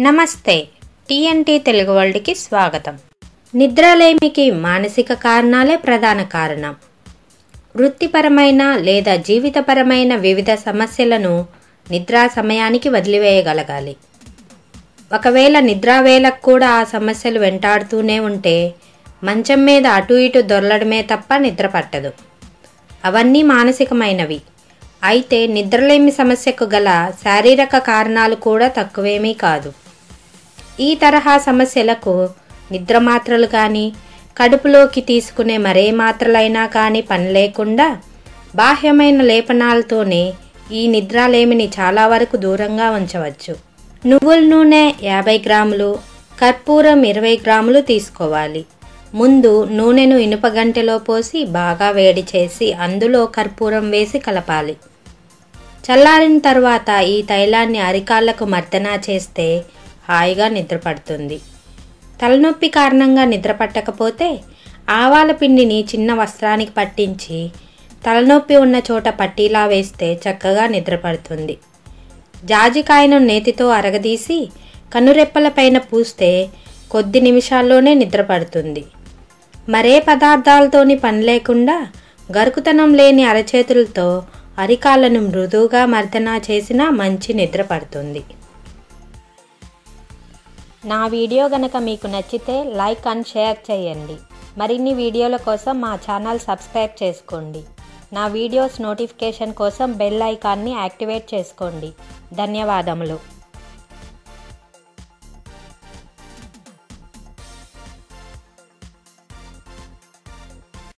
నమస్తే టీఎన్టీ తెలుగు వరల్డ్కి స్వాగతం. నిద్రలేమికి మానసిక కారణాలే ప్రధాన కారణం. వృత్తిపరమైన లేదా జీవితపరమైన వివిధ సమస్యలను నిద్రా సమయానికి వదిలివేయగలగాలి. ఒకవేళ నిద్రా వేళకు కూడా ఆ సమస్యలు వెంటాడుతూనే ఉంటే మంచం మీద అటు ఇటు దొర్లడమే తప్ప నిద్ర పట్టదు. అవన్నీ మానసికమైనవి. అయితే నిద్రలేమి సమస్యకు గల శారీరక కారణాలు కూడా తక్కువేమీ కాదు. ఈ తరహా సమస్యలకు నిద్ర మాత్రలు కానీ కడుపులోకి తీసుకునే మరే మాత్రలైనా కానీ పని లేకుండా బాహ్యమైన లేపనాలతోనే ఈ నిద్రలేమిని చాలా వరకు దూరంగా ఉంచవచ్చు. నువ్వుల నూనె 50 గ్రాములు, కర్పూరం 20 గ్రాములు తీసుకోవాలి. ముందు నూనెను ఇనుపగంటెలో పోసి బాగా వేడి చేసి అందులో కర్పూరం వేసి కలపాలి. చల్లారిన తర్వాత ఈ తైలాన్ని అరికాళ్లకు మర్దనా చేస్తే హాయిగా నిద్రపడుతుంది. తలనొప్పి కారణంగా నిద్ర పట్టకపోతే ఆవాల పిండిని చిన్న వస్త్రానికి పట్టించి తలనొప్పి ఉన్న చోట పట్టీలా వేస్తే చక్కగా నిద్రపడుతుంది. జాజికాయను నేతితో అరగదీసి కనురెప్పల పైన పూస్తే కొద్ది నిమిషాల్లోనే నిద్రపడుతుంది. మరే పదార్థాలతోని పని లేకుండా గరుకుతనం లేని అరచేతులతో అరికాళ్ళను మృదువుగా మర్దనా చేసినా మంచి నిద్ర పడుతుంది. నా వీడియో గనక మీకు నచ్చితే లైక్ అండ్ షేర్ చేయండి. మరిన్ని వీడియోల కోసం మా ఛానల్ సబ్స్క్రైబ్ చేసుకోండి. నా వీడియోస్ నోటిఫికేషన్ కోసం బెల్ ఐకాన్ని యాక్టివేట్ చేసుకోండి. ధన్యవాదములు.